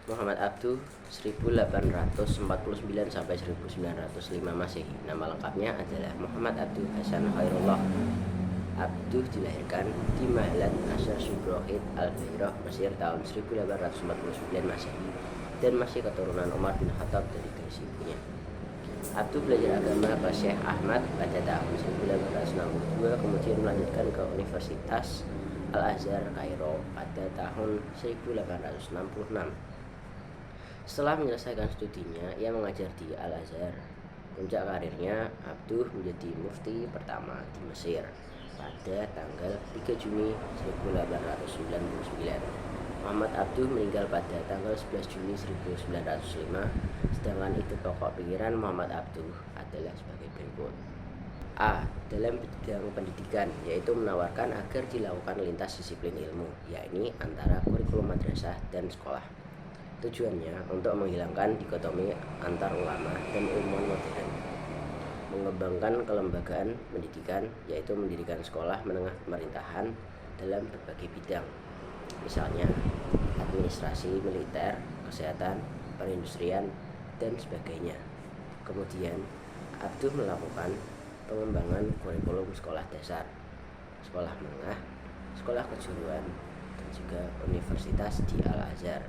Muhammad Abduh 1849 sampai 1905 Masehi. Nama lengkapnya adalah Muhammad Abduh Hasan Khairullah. Abduh dilahirkan di Mahalat Nasr Subrohid Al-Bairah, Mesir tahun 1849 Masehi dan masih keturunan Umar bin Khattab dari garis ibunya. Abduh belajar agama ke Syekh Ahmad pada tahun 1862, kemudian melanjutkan ke Universitas Al-Azhar Kairo pada tahun 1866. Setelah menyelesaikan studinya, ia mengajar di Al-Azhar. Puncak karirnya, Abduh menjadi mufti pertama di Mesir pada tanggal 3 Juni 1899. Muhammad Abduh meninggal pada tanggal 11 Juni 1905. Sedangkan itu pokok pikiran Muhammad Abduh adalah sebagai berikut. A. Dalam bidang pendidikan, yaitu menawarkan agar dilakukan lintas disiplin ilmu, yakni antara kurikulum madrasah dan sekolah. Tujuannya untuk menghilangkan dikotomi antar ulama dan ilmuwan modern, mengembangkan kelembagaan pendidikan, yaitu mendirikan sekolah menengah pemerintahan dalam berbagai bidang, misalnya administrasi, militer, kesehatan, perindustrian, dan sebagainya. Kemudian, Abduh melakukan pengembangan kurikulum sekolah dasar, sekolah menengah, sekolah kejuruan, dan juga universitas di Al-Azhar.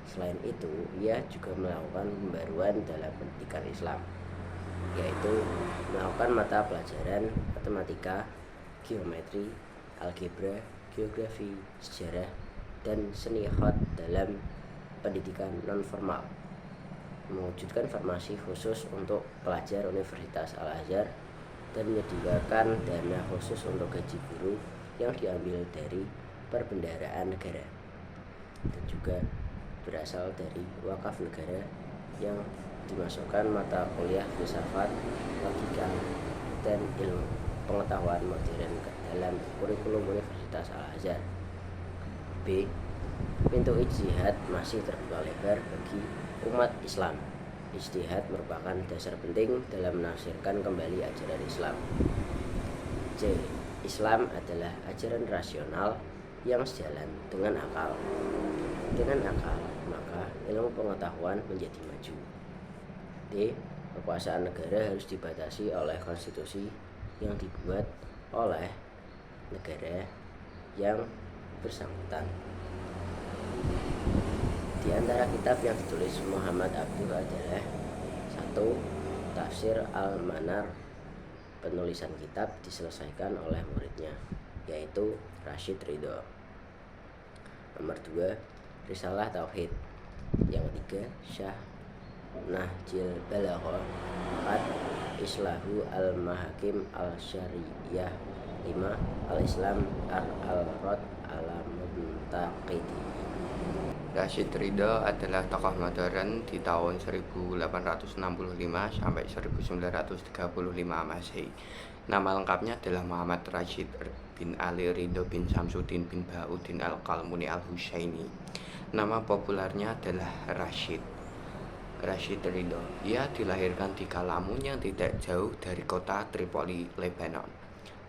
Selain itu, ia juga melakukan pembaruan dalam pendidikan Islam, yaitu melakukan mata pelajaran matematika, geometri, algebra, geografi, sejarah, dan seni khat dalam pendidikan non-formal, mewujudkan farmasi khusus untuk pelajar Universitas Al-Azhar, dan menyediakan dana khusus untuk gaji guru yang diambil dari perbendaharaan negara dan juga berasal dari wakaf negara yang dimasukkan mata kuliah filsafat, logika, dan ilmu pengetahuan modern ke dalam kurikulum Universitas Al-Azhar. B. Pintu ijtihad masih terbuka lebar bagi umat Islam. Ijtihad merupakan dasar penting dalam menafsirkan kembali ajaran Islam. C. Islam adalah ajaran rasional yang sejalan dengan akal. Dengan akal, maka ilmu pengetahuan menjadi maju. D. Kekuasaan negara harus dibatasi oleh konstitusi yang dibuat oleh negara yang bersangkutan. Di antara kitab yang ditulis Muhammad Abduh adalah 1. Tafsir Al-Manar. Penulisan kitab diselesaikan oleh muridnya, yaitu Rashid Ridho. Nomor 2. Risalah Tauhid. Yang ketiga, Syah Nahjil Balaghah. 4. Islahu Al-Mahakim Al-Syariyah. 5. Al-Islam Al-Rad Al-Muntaqidi. Rashid Ridho adalah tokoh modern di tahun 1865 sampai 1935 Masehi. Nama lengkapnya adalah Muhammad Rashid bin Ali Ridho bin Samsuddin bin Bahauddin Al-Qalmuni Al-Husaini. Nama populernya adalah Rashid Ridho. Ia dilahirkan di Kalamun yang tidak jauh dari kota Tripoli, Lebanon,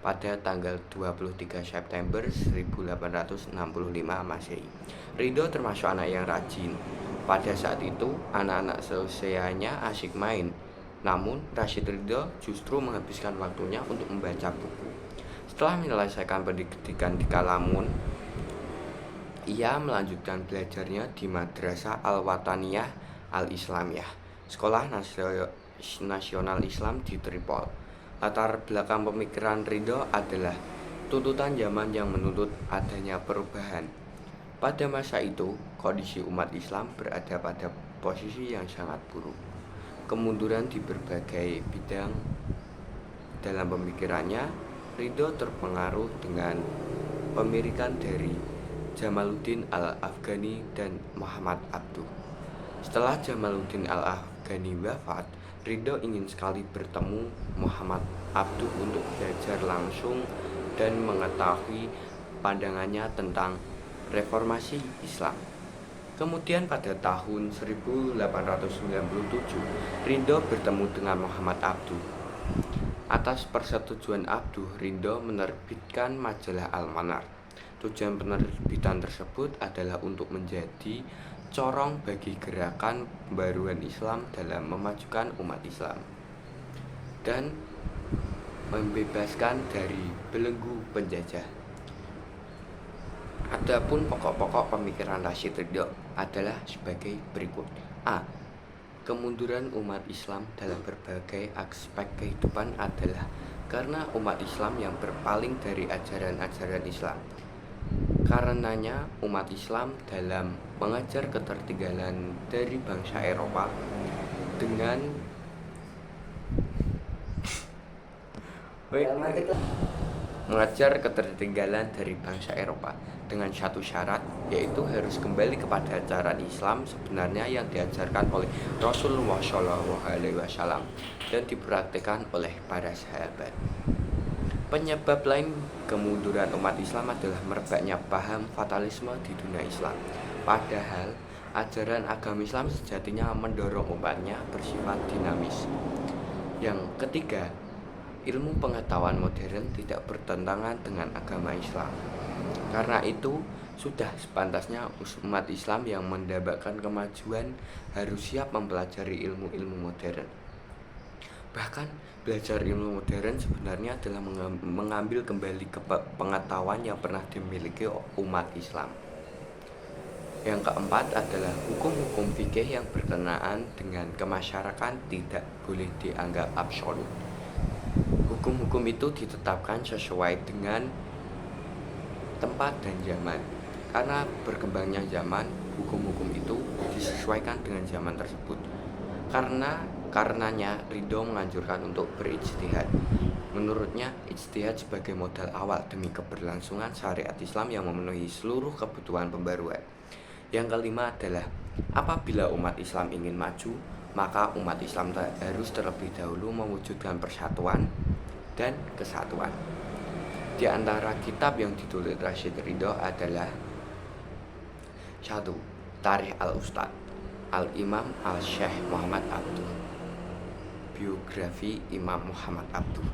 pada tanggal 23 September 1865 Masehi. Ridho termasuk anak yang rajin. Pada saat itu, anak-anak seusianya asyik main. Namun, Rashid Ridho justru menghabiskan waktunya untuk membaca buku. Setelah menyelesaikan pendidikan di Kalamun, ia melanjutkan belajarnya di Madrasah Al-Wataniyah Al-Islamiyah, sekolah nasional Islam di Tripoli. Latar belakang pemikiran Ridho adalah tuntutan zaman yang menuntut adanya perubahan. Pada masa itu, kondisi umat Islam berada pada posisi yang sangat buruk. Kemunduran di berbagai bidang. Dalam pemikirannya, Ridho terpengaruh dengan pemirikan dari Jamaluddin Al-Afghani dan Muhammad Abduh. Setelah Jamaluddin Al-Afghani wafat, Ridho ingin sekali bertemu Muhammad Abduh untuk belajar langsung dan mengetahui pandangannya tentang reformasi Islam. Kemudian pada tahun 1897, Ridho bertemu dengan Muhammad Abduh. Atas persetujuan Abduh, Ridho menerbitkan majalah Al-Manar. Tujuan penerbitan tersebut adalah untuk menjadi corong bagi gerakan pembaruan Islam dalam memajukan umat Islam dan membebaskan dari belenggu penjajah. Adapun pokok-pokok pemikiran Rashid Ridho adalah sebagai berikut. A. Kemunduran umat Islam dalam berbagai aspek kehidupan adalah karena umat Islam yang berpaling dari ajaran-ajaran Islam. Karenanya umat Islam dalam mengajar ketertinggalan dari bangsa Eropa dengan dengan satu syarat, yaitu harus kembali kepada ajaran Islam sebenarnya yang diajarkan oleh Rasulullah SAW dan dipraktikkan oleh para sahabat. Penyebab lain kemunduran umat Islam adalah merebaknya paham fatalisme di dunia Islam. Padahal ajaran agama Islam sejatinya mendorong umatnya bersifat dinamis. Yang ketiga, ilmu pengetahuan modern tidak bertentangan dengan agama Islam. Karena itu, sudah sepantasnya umat Islam yang mendapatkan kemajuan harus siap mempelajari ilmu-ilmu modern. Bahkan, belajar ilmu modern sebenarnya adalah mengambil kembali ke pengetahuan yang pernah dimiliki umat Islam. Yang keempat adalah hukum-hukum fikih yang berkenaan dengan kemasyarakatan tidak boleh dianggap absolut. Hukum-hukum itu ditetapkan sesuai dengan tempat dan zaman. Karena berkembangnya zaman, hukum-hukum itu disesuaikan dengan zaman tersebut. Karenanya Ridho menganjurkan untuk berijtihad. Menurutnya, ijtihad sebagai modal awal demi keberlangsungan syariat Islam yang memenuhi seluruh kebutuhan pembaruan. Yang kelima adalah apabila umat Islam ingin maju, maka umat Islam harus terlebih dahulu mewujudkan persatuan dan kesatuan. Di antara kitab yang ditulis Rashid Ridho adalah 1. Tarikh Al-Ustad Al-Imam Al-Syekh Muhammad Abduh. Biografi Imam Muhammad Abduh.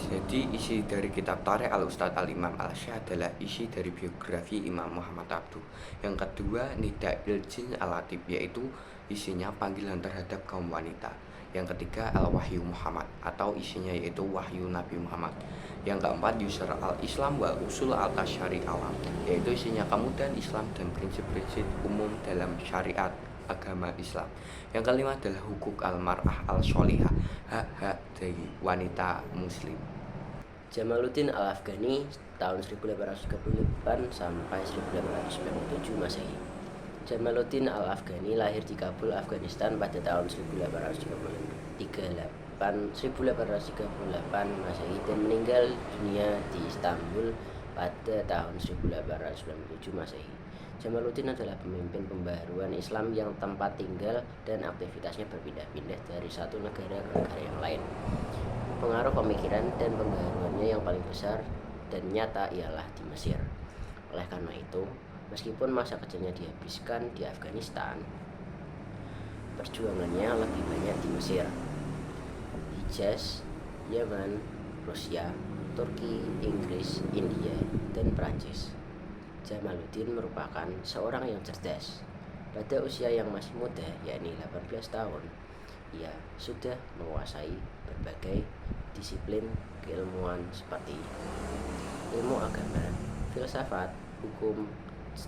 Jadi isi dari kitab Tarikh Al-Ustad Al-Imam Al-Syekh adalah isi dari biografi Imam Muhammad Abduh. Yang kedua, Nida'il Jin Al-Latif, yaitu isinya panggilan terhadap kaum wanita. Yang ketiga, Al-Wahyu Muhammad, atau isinya yaitu Wahyu Nabi Muhammad. Yang keempat, Yusr Al-Islam wa Usul Al-Tasyari Awam, yaitu isinya kemudahan Islam dan prinsip-prinsip umum dalam syariat agama Islam. Yang kelima adalah Hukuk Al-Mar'ah Al-Sholihah, hak-hak dari wanita muslim. Jamaluddin Al-Afghani tahun 1838 sampai 1897 Masehi. Jamaluddin Al-Afghani lahir di Kabul, Afghanistan pada tahun 1838 Masehi dan meninggal dunia di Istanbul pada tahun 1897 Masehi. Jamaluddin adalah pemimpin pembaruan Islam yang tempat tinggal dan aktivitasnya berpindah-pindah dari satu negara ke negara yang lain. Pengaruh pemikiran dan pembaruannya yang paling besar dan nyata ialah di Mesir. Oleh karena itu, meskipun masa kecilnya dihabiskan di Afghanistan, perjuangannya lebih banyak di Mesir, Hijaz, Yaman, Rusia, Turki, Inggris, India, dan Prancis. Jamaluddin merupakan seorang yang cerdas. Pada usia yang masih muda, yakni 18 tahun, ia sudah menguasai berbagai disiplin keilmuan seperti ilmu agama, filsafat, hukum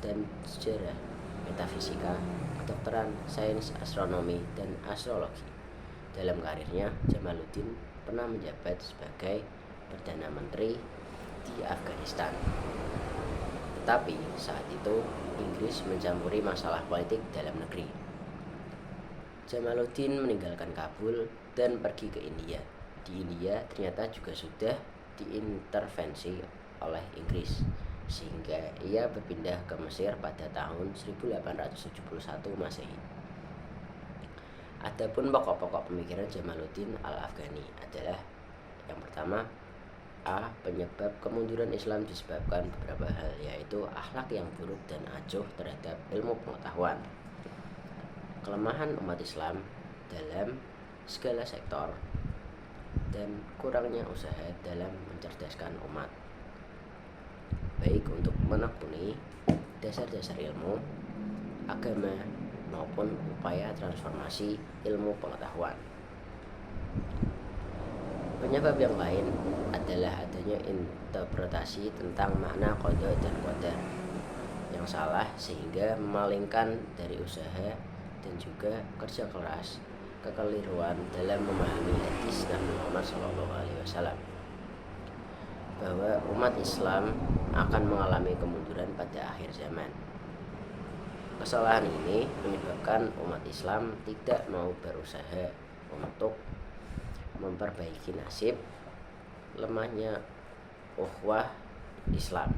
dan sejarah, metafisika, kedokteran, sains, astronomi, dan astrologi. Dalam karirnya, Jamaluddin pernah menjabat sebagai Perdana Menteri di Afghanistan. Tetapi saat itu Inggris mencampuri masalah politik dalam negeri. Jamaluddin meninggalkan Kabul dan pergi ke India. Di India ternyata juga sudah diintervensi oleh Inggris, sehingga ia berpindah ke Mesir pada tahun 1871 Masehi. Adapun pokok-pokok pemikiran Jamaluddin Al-Afghani adalah: yang pertama, penyebab kemunduran Islam disebabkan beberapa hal, yaitu akhlak yang buruk dan acuh terhadap ilmu pengetahuan, kelemahan umat Islam dalam segala sektor, dan kurangnya usaha dalam mencerdaskan umat, baik untuk menekuni dasar-dasar ilmu agama maupun upaya transformasi ilmu pengetahuan. Penyebab yang lain adalah adanya interpretasi tentang makna qada dan qadar yang salah sehingga memalingkan dari usaha dan juga kerja keras, kekeliruan dalam memahami hadis Nabi Muhammad SAW bahwa umat Islam akan mengalami kemunduran pada akhir zaman. Kesalahan ini menyebabkan umat Islam tidak mau berusaha untuk memperbaiki nasib lemahnya ukhuwah Islam.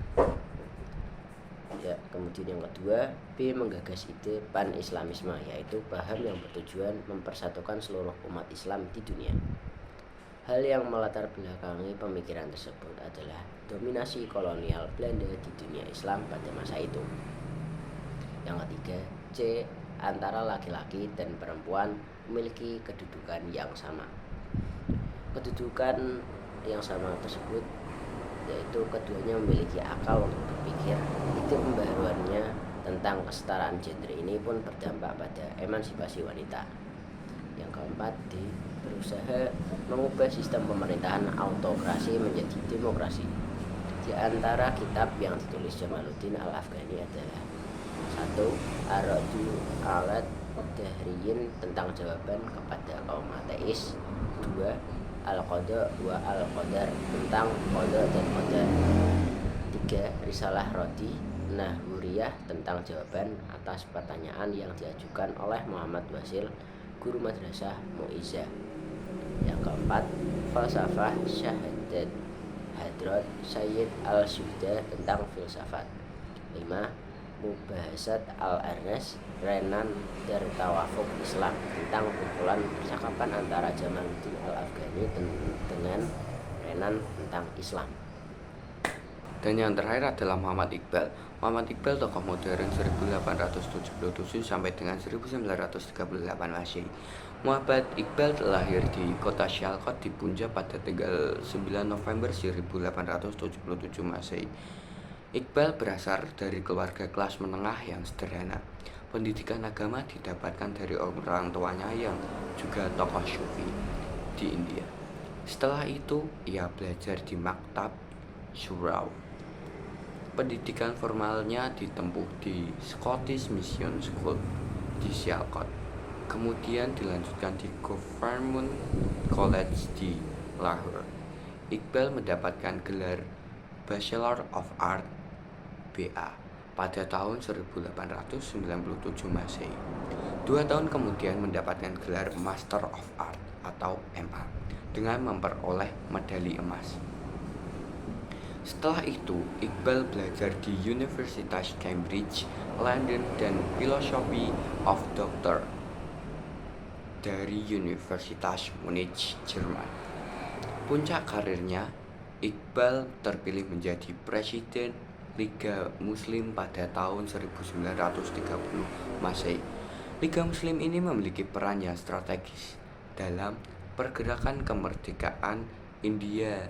Ya, kemudian yang kedua, B. Menggagas ide pan-islamisme, yaitu paham yang bertujuan mempersatukan seluruh umat Islam di dunia. Hal yang melatar belakangi pemikiran tersebut adalah dominasi kolonial Belanda di dunia Islam pada masa itu. Yang ketiga, C. Antara laki-laki dan perempuan memiliki kedudukan yang sama. Kedudukan yang sama tersebut yaitu keduanya memiliki akal untuk berpikir. Ide pembaharuannya tentang kesetaraan gender ini pun berdampak pada emansipasi wanita. Yang keempat, D. Berusaha mengubah sistem pemerintahan autokrasi menjadi demokrasi. Di antara kitab yang ditulis Jamaluddin Al-Afghani adalah 1. Ar-Raddu Alat Dahriyin tentang jawaban kepada kaum ateis. 2. Al-Qada wa Al-Qadar tentang qada dan qadar. 3. Risalah Rodi Nahuriyah tentang jawaban atas pertanyaan yang diajukan oleh Muhammad Wasil, guru madrasah Mu'izzah. Yang keempat, Falsafah Syahadat Hadrat Sayyid Al-Syuhda tentang filsafat. 5. Mubahasat Al-Arnas Renan dari Tawafuk Islam tentang kumpulan percakapan antara Jamaluddin Al-Afghani dengan Renan tentang Islam. Dan yang terakhir adalah Muhammad Iqbal. Muhammad Iqbal tokoh modern 1877 sampai dengan 1938 Masehi. Muhammad Iqbal lahir di kota Sialkot di Punjab pada tanggal 9 November 1877 Masehi. Iqbal berasal dari keluarga kelas menengah yang sederhana. Pendidikan agama didapatkan dari orang tuanya yang juga tokoh Sufi di India. Setelah itu, ia belajar di Maktab Surau. Pendidikan formalnya ditempuh di Scottish Mission School di Sialkot. Kemudian dilanjutkan di Government College di Lahore. Iqbal mendapatkan gelar Bachelor of Art BA pada tahun 1897 Masehi. 2 tahun kemudian mendapatkan gelar Master of Art atau MA dengan memperoleh medali emas. Setelah itu, Iqbal belajar di Universitas Cambridge, London dan Philosophy of Doctor dari Universitas Munich, Jerman. Puncak karirnya, Iqbal terpilih menjadi Presiden Liga Muslim pada tahun 1930 Masehi. Liga Muslim ini memiliki peran yang strategis dalam pergerakan kemerdekaan India.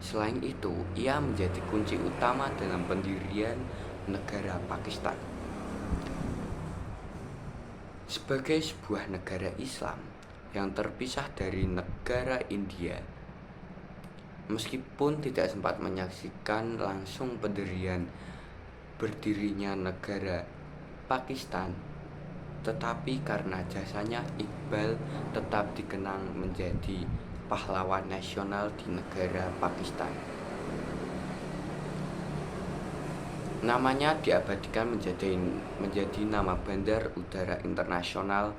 Selain itu, ia menjadi kunci utama dalam pendirian negara Pakistan. Sebagai sebuah negara Islam yang terpisah dari negara India, meskipun tidak sempat menyaksikan langsung berdirinya negara Pakistan, tetapi karena jasanya Iqbal tetap dikenang menjadi pahlawan nasional di negara Pakistan. Namanya diabadikan menjadi nama Bandar Udara Internasional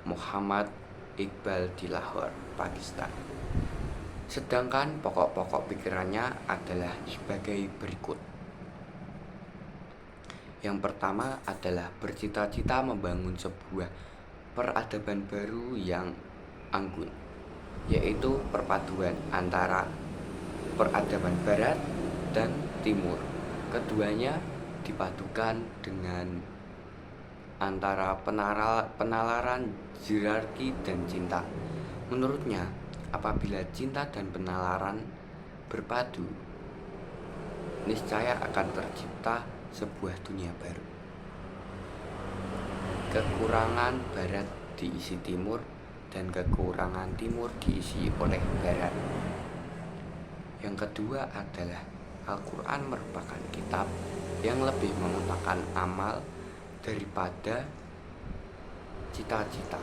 Muhammad Iqbal di Lahore, Pakistan. Sedangkan pokok-pokok pikirannya adalah sebagai berikut. Yang pertama adalah bercita-cita membangun sebuah peradaban baru yang anggun, yaitu perpaduan antara peradaban barat dan timur. Keduanya dipadukan dengan antara penalaran, hierarki, dan cinta. Menurutnya, apabila cinta dan penalaran berpadu, niscaya akan tercipta sebuah dunia baru. kekurangan barat diisi timur dan kekurangan timur diisi oleh barat. Yang kedua adalah Al-Quran merupakan kitab yang lebih mengutamakan amal daripada cita-cita.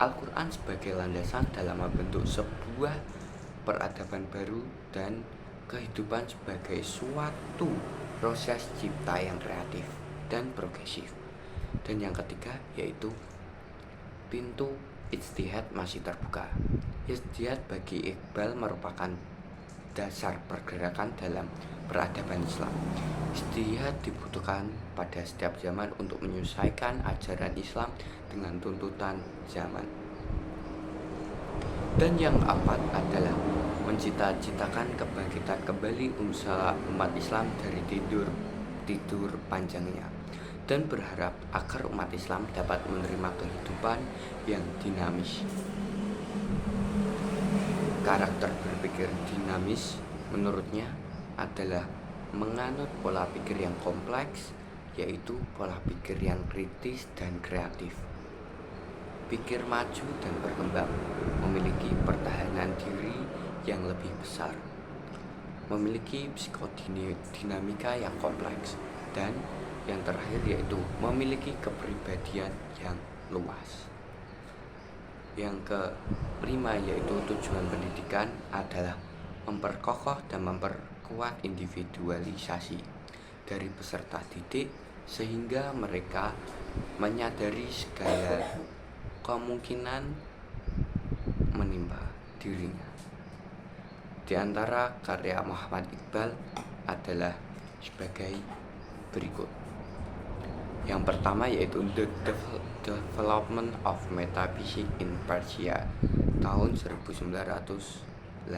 Al-Quran sebagai landasan dalam membentuk sebuah peradaban baru dan kehidupan sebagai suatu proses cipta yang kreatif dan progresif. Dan yang ketiga yaitu pintu ijtihad masih terbuka. Ijtihad bagi Iqbal merupakan dasar pergerakan dalam peradaban Islam. Ijtihad dibutuhkan pada setiap zaman untuk menyesuaikan ajaran Islam dengan tuntutan zaman. Dan yang keempat adalah mencita-citakan kebangkitan kembali umat Islam dari tidur panjangnya, dan berharap agar umat Islam dapat menerima kehidupan yang dinamis. Karakter berpikir dinamis menurutnya adalah menganut pola pikir yang kompleks, yaitu pola pikir yang kritis dan kreatif. Pikir maju dan berkembang, memiliki pertahanan diri yang lebih besar, memiliki psikodinamika yang kompleks, dan yang terakhir yaitu memiliki kepribadian yang luas. Yang kelima yaitu tujuan pendidikan adalah memperkokoh dan memperkuat individualisasi dari peserta didik sehingga mereka menyadari segala kemungkinan menimpa dirinya. Di antara karya Muhammad Iqbal adalah sebagai berikut. Yang pertama yaitu The Development of Metaphysics in Persia tahun 1908.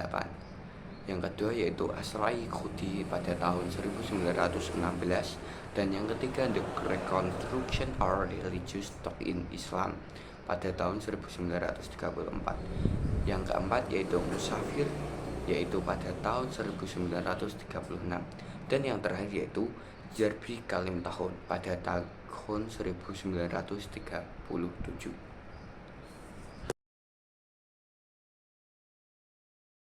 Yang kedua yaitu Asrai Khudi pada tahun 1916. Dan yang ketiga The Reconstruction of Religious Thought in Islam pada tahun 1934. Yang keempat yaitu Musafir, yaitu pada tahun 1936. Dan yang terakhir yaitu Jarbi Kalim Tahun pada tahun 1937.